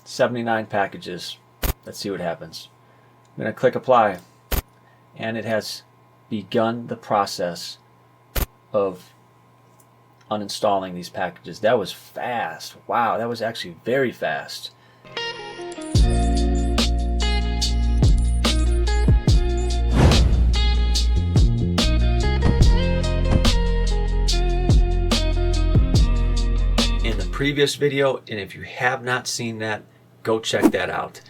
79 packages. Let's see what happens. I'm going to click apply, and it has begun the process of uninstalling these packages. That was fast. Wow, that was actually very fast. In the previous video, and if you have not seen that, go check that out.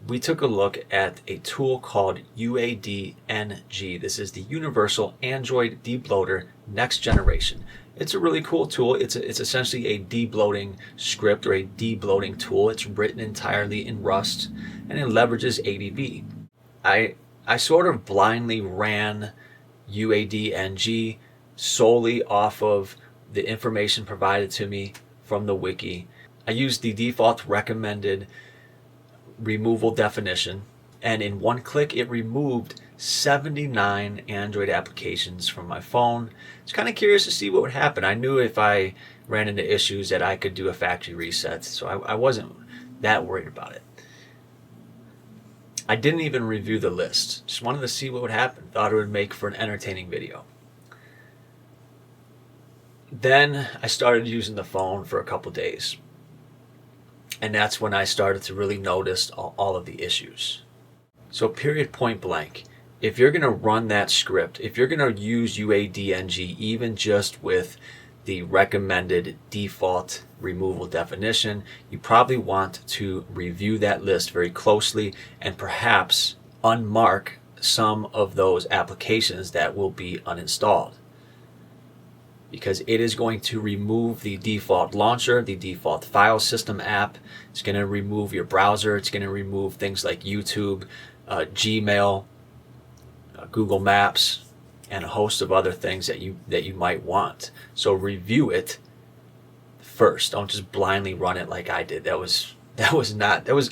We took a look at a tool called UAD-NG. This is the Universal Android Debloater Next Generation. It's a really cool tool. It's essentially a debloating script or a debloating tool. It's written entirely in Rust, and it leverages ADB. I sort of blindly ran UAD-NG solely off of the information provided to me from the wiki. I used the default recommended removal definition, and in one click it removed 79 Android applications from my phone. I was kind of curious to see what would happen. I knew if I ran into issues that I could do a factory reset, so I wasn't that worried about it. I didn't even review the list, just wanted to see what would happen. Thought it would make for an entertaining video. Then I started using the phone for a couple days, and that's when I started to really notice all of the issues. So period, point blank, if you're going to run that script, if you're going to use UAD-NG even just with the recommended default removal definition, you probably want to review that list very closely and perhaps unmark some of those applications that will be uninstalled, because it is going to remove the default launcher, the default file system app. It's going to remove your browser. It's going to remove things like YouTube, Gmail, Google Maps, and a host of other things that you might want. So review it first. Don't just blindly run it like I did. That was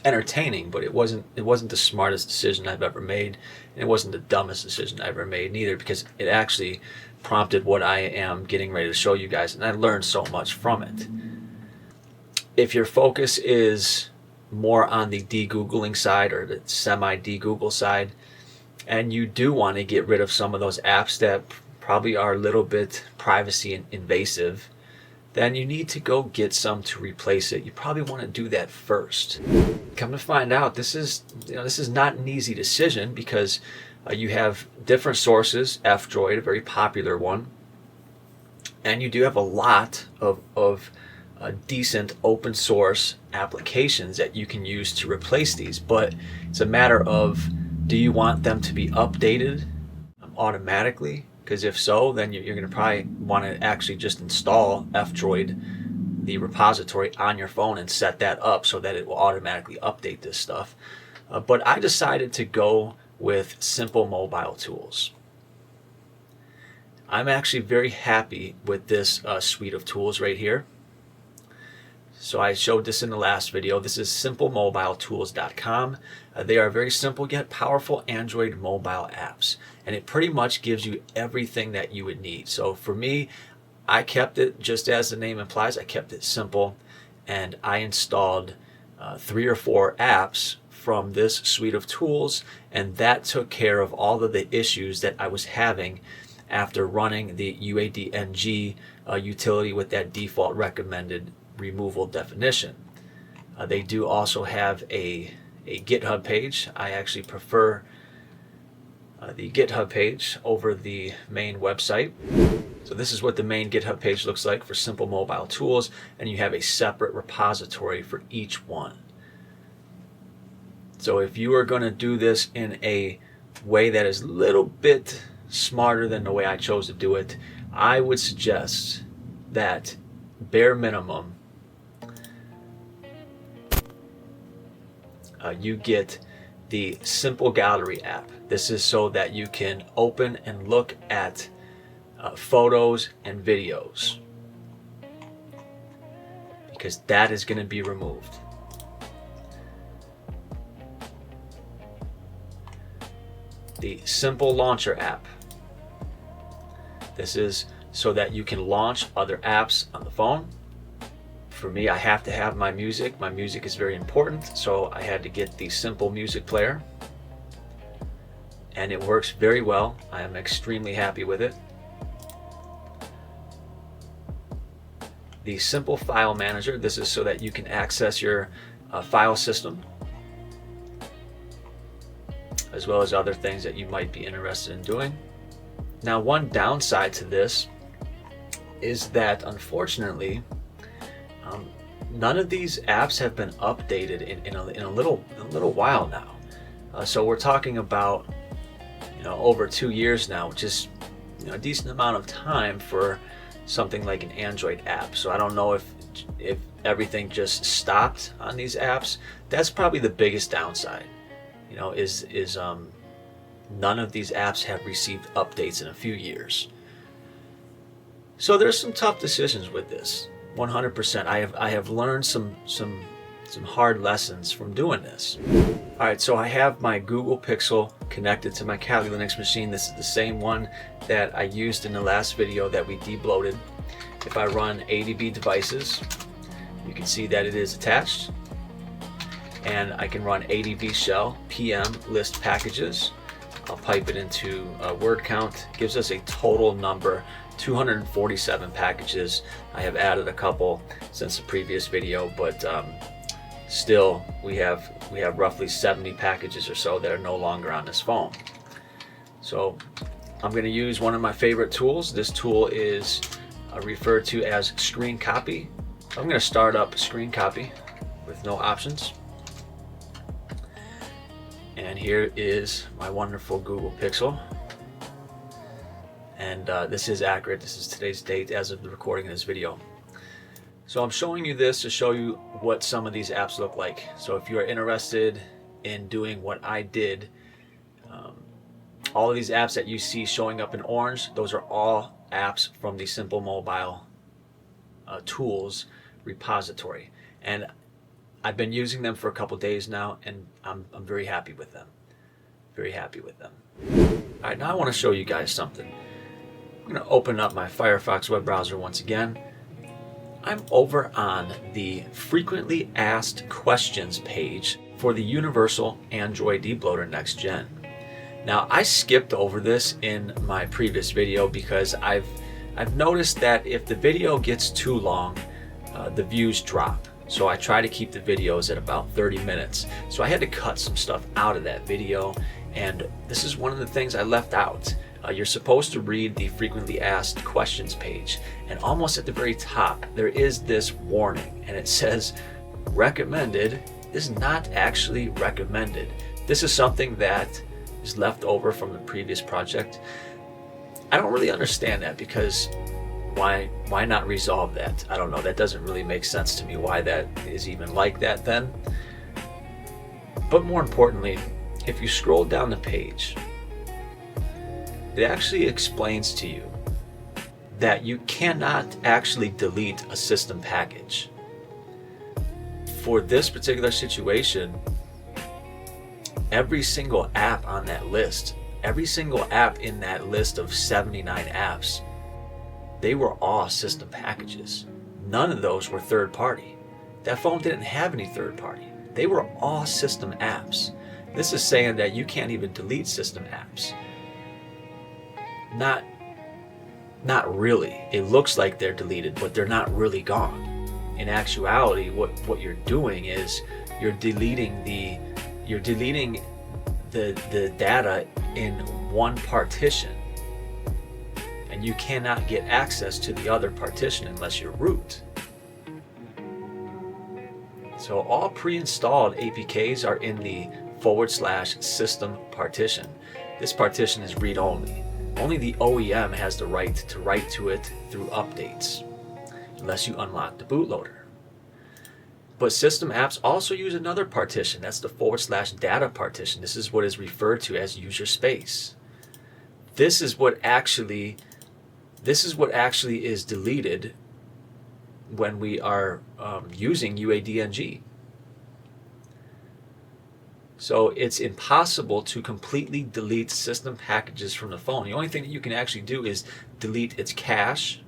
entertaining, but it wasn't the smartest decision I've ever made, and it wasn't the dumbest decision I ever made neither, because it actually prompted what I am getting ready to show you guys, and I learned so much from it. If your focus is more on the de-googling side or the semi-de-google side, and you do want to get rid of some of those apps that probably are a little bit privacy invasive, then you need to go get some to replace it. You probably want to do that first. Come to find out, this is not an easy decision, because you have different sources. F-Droid, a very popular one, and you do have a lot of decent open source applications that you can use to replace these, but it's a matter of, do you want them to be updated automatically? Because if so, then you're going to probably want to actually just install F-Droid, the repository, on your phone and set that up so that it will automatically update this stuff. But I decided to go with Simple Mobile Tools. I'm actually very happy with this suite of tools right here. So I showed this in the last video. This is simplemobiletools.com. They are very simple yet powerful Android mobile apps, and it pretty much gives you everything that you would need. So for me, I kept it just as the name implies. I kept it simple, and I installed 3 or 4 apps from this suite of tools, and that took care of all of the issues that I was having after running the UAD-NG utility with that default recommended removal definition. They do also have a GitHub page. I actually prefer the GitHub page over the main website. So this is what the main GitHub page looks like for Simple Mobile Tools, and you have a separate repository for each one. So if you are going to do this in a way that is a little bit smarter than the way I chose to do it, I would suggest that bare minimum you get the Simple Gallery app. This is so that you can open and look at photos and videos, because that is going to be removed. The Simple Launcher app. This is so that you can launch other apps on the phone For me, I have to have my music. My music is very important, so I had to get the simple music player, and it works very well. I am extremely happy with it. The simple file manager, this is so that you can access your file system, as well as other things that you might be interested in doing. Now, one downside to this is that unfortunately none of these apps have been updated in a little while now. So we're talking about over 2 years now, which is a decent amount of time for something like an Android app. So I don't know if everything just stopped on these apps. That's probably the biggest downside. Is none of these apps have received updates in a few years. So there's some tough decisions with this. 100%. I have learned some hard lessons from doing this. All right, so I have my Google Pixel connected to my Kali Linux machine. This is the same one that I used in the last video that we debloated. If I run ADB devices, you can see that it is attached. And I can run ADB shell PM list packages. I'll pipe it into a word count. Gives us a total number, 247 packages. I have added a couple since the previous video, but still we have roughly 70 packages or so that are no longer on this phone. So I'm going to use one of my favorite tools. This tool is referred to as Scrcpy. I'm going to start up Scrcpy with no options. And here is my wonderful Google Pixel. And this is accurate. This is today's date as of the recording of this video. So I'm showing you this to show you what some of these apps look like. So if you're interested in doing what I did, all of these apps that you see showing up in orange, those are all apps from the Simple Mobile Tools repository. And I've been using them for a couple days now, and I'm very happy with them. Very happy with them. All right, now I want to show you guys something. I'm going to open up my Firefox web browser once again. I'm over on the frequently asked questions page for the Universal Android Debloater Next Gen. Now, I skipped over this in my previous video because I've noticed that if the video gets too long, the views drop. So I try to keep the videos at about 30 minutes. So I had to cut some stuff out of that video, and this is one of the things I left out. You're supposed to read the frequently asked questions page, and almost at the very top there is this warning, and it says recommended is not actually recommended. This is something that is left over from the previous project. I don't really understand that, because why not resolve that? I don't know. That doesn't really make sense to me why that is even like that then. But more importantly, if you scroll down the page, it actually explains to you that you cannot actually delete a system package. For this particular situation, every single app on that list, every single app in that list of 79 apps, they were all system packages. None of those were third party. That phone didn't have any third party. They were all system apps. This is saying that you can't even delete system apps. Not really. It looks like they're deleted, but they're not really gone. In actuality, what you're doing is you're deleting the data in one partition, and you cannot get access to the other partition unless you're root. So all pre-installed APKs are in the /system partition. This partition is read-only. Only the OEM has the right to write to it through updates, unless you unlock the bootloader. But system apps also use another partition. That's the /data partition. This is what is referred to as user space. This is what actually is deleted when we are using UAD-NG. So it's impossible to completely delete system packages from the phone. The only thing that you can actually do is delete its cache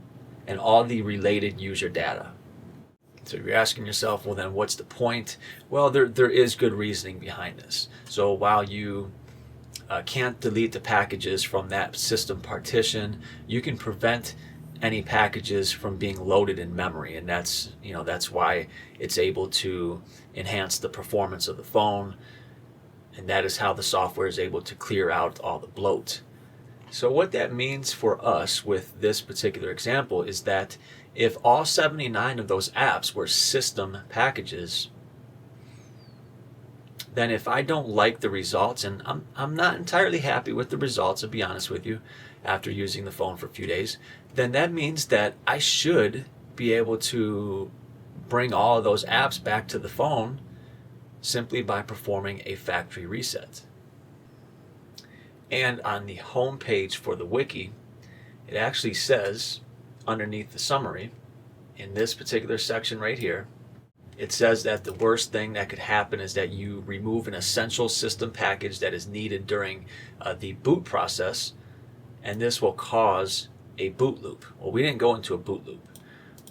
and all the related user data. So you're asking yourself, well then what's the point? Well, there is good reasoning behind this. So while you can't delete the packages from that system partition, you can prevent any packages from being loaded in memory, and that's why it's able to enhance the performance of the phone, and that is how the software is able to clear out all the bloat. So what that means for us with this particular example is that if all 79 of those apps were system packages, then if I don't like the results, and I'm not entirely happy with the results, to be honest with you, after using the phone for a few days, then that means that I should be able to bring all of those apps back to the phone simply by performing a factory reset. And on the home page for the wiki, it actually says underneath the summary, in this particular section right here, it says that the worst thing that could happen is that you remove an essential system package that is needed during the boot process, and this will cause a boot loop. Well, we didn't go into a boot loop,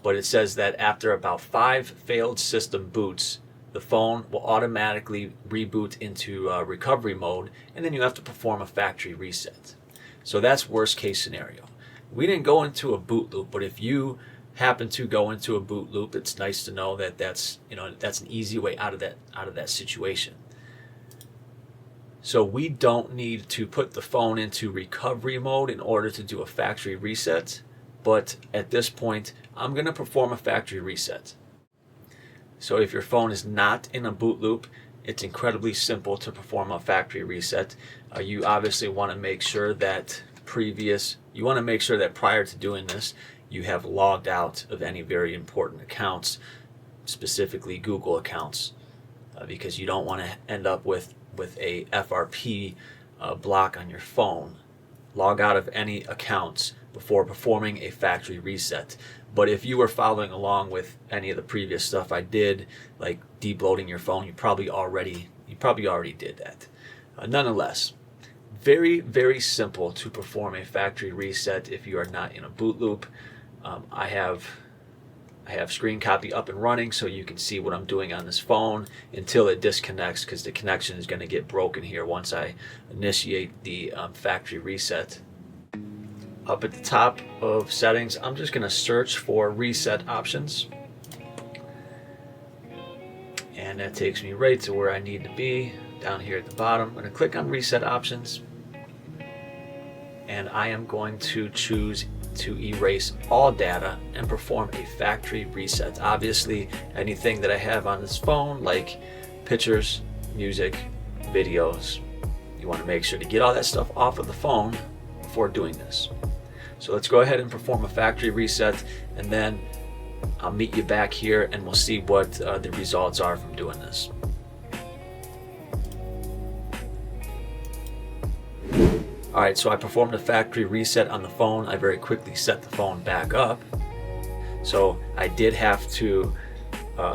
but it says that after about 5 failed system boots, the phone will automatically reboot into recovery mode, and then you have to perform a factory reset. So that's worst case scenario. We didn't go into a boot loop, but if you happen to go into a boot loop, it's nice to know that that's an easy way out of that situation. So we don't need to put the phone into recovery mode in order to do a factory reset, but at this point I'm going to perform a factory reset. So if your phone is not in a boot loop, it's incredibly simple to perform a factory reset. You obviously want to make sure that prior to doing this, you have logged out of any very important accounts, specifically Google accounts, because you don't want to end up with a FRP block on your phone. Log out of any accounts before performing a factory reset. But if you were following along with any of the previous stuff I did, like debloating your phone, you probably already did that. Nonetheless, very, very simple to perform a factory reset if you are not in a boot loop. I have Scrcpy up and running so you can see what I'm doing on this phone until it disconnects, because the connection is going to get broken here once I initiate the factory reset. Up at the top of settings, I'm just going to search for reset options, and that takes me right to where I need to be, down here at the bottom. I'm going to click on reset options, and I am going to choose to erase all data and perform a factory reset. Obviously, anything that I have on this phone, like pictures, music, videos, you want to make sure to get all that stuff off of the phone before doing this. So let's go ahead and perform a factory reset, and then I'll meet you back here and we'll see what the results are from doing this. Alright, so I performed a factory reset on the phone. I very quickly set the phone back up. So I did have to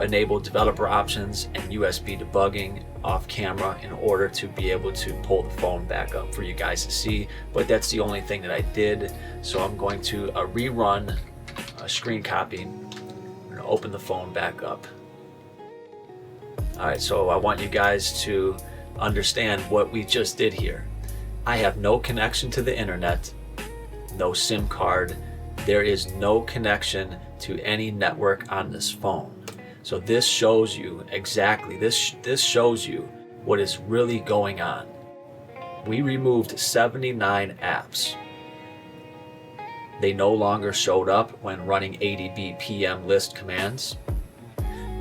enable developer options and USB debugging off camera in order to be able to pull the phone back up for you guys to see, but that's the only thing that I did. So I'm going to rerun Scrcpy. I'm going to open the phone back up. Alright, so I want you guys to understand what we just did here. I have no connection to the internet, no SIM card, there is no connection to any network on this phone. So this shows you exactly, this shows you what is really going on. We removed 79 apps. They no longer showed up when running ADB PM list commands.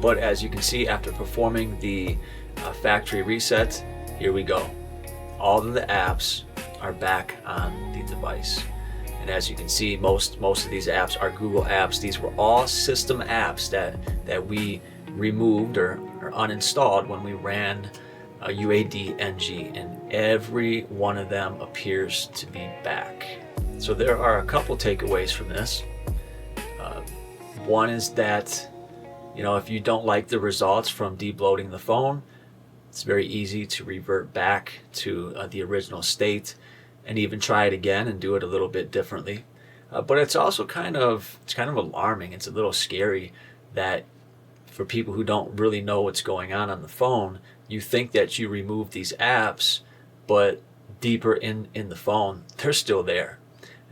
But as you can see, after performing the factory reset, here we go. All of the apps are back on the device. And as you can see, most of these apps are Google apps. These were all system apps that we removed or uninstalled when we ran UAD-NG, and every one of them appears to be back. So there are a couple takeaways from this. One is that, if you don't like the results from debloating the phone, it's very easy to revert back to the original state and even try it again and do it a little bit differently. But it's also kind of alarming. It's a little scary that for people who don't really know what's going on the phone, you think that you remove these apps, but deeper in the phone, they're still there.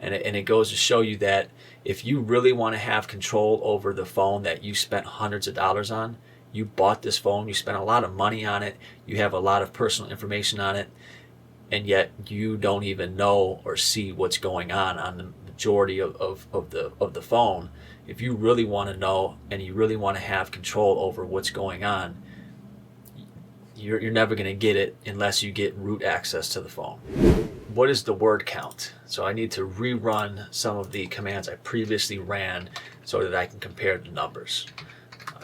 And it goes to show you that if you really want to have control over the phone that you spent hundreds of dollars on, you bought this phone, you spent a lot of money on it, you have a lot of personal information on it, and yet you don't even know or see what's going on the majority of the phone. If you really want to know and you really want to have control over what's going on, you're never going to get it unless you get root access to the phone. What is the word count? So I need to rerun some of the commands I previously ran so that I can compare the numbers.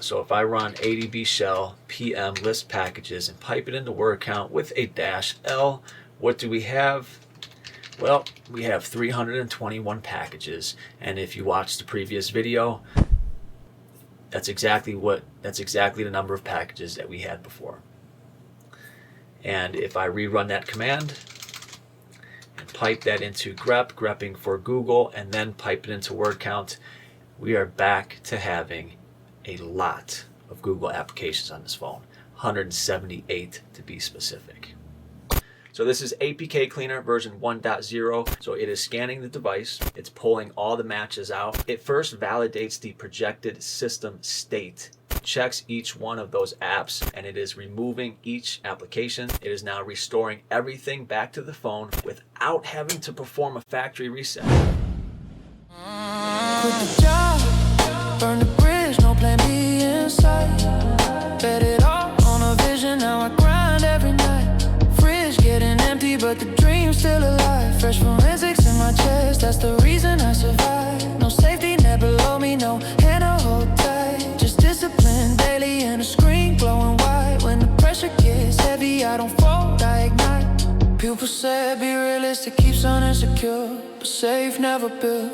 So if I run adb shell pm list packages and pipe it into word count with a -l, what do we have? Well, we have 321 packages, and if you watched the previous video, that's exactly the number of packages that we had before. And if I rerun that command and pipe that into grep, grepping for Google, and then pipe it into word count, we are back to having a lot of Google applications on this phone, 178 to be specific. So this is APK Cleaner version 1.0. So it is scanning the device. It's pulling all the matches out. It first validates the projected system state, checks each one of those apps, and it is removing each application. It is now restoring everything back to the phone without having to perform a factory reset. Quit the job, burn the bridge, no plan B inside. Bet it all on a vision, now I grind every night. Fridge getting empty, but the dream's still alive. Fresh forensics in my chest, that's the reason I survive. No safety net below me, no hand to hold tight. Just discipline daily and a screen glowing white. When the pressure gets heavy, I don't fold, I ignite. People say be realistic, keeps on insecure, but safe never built.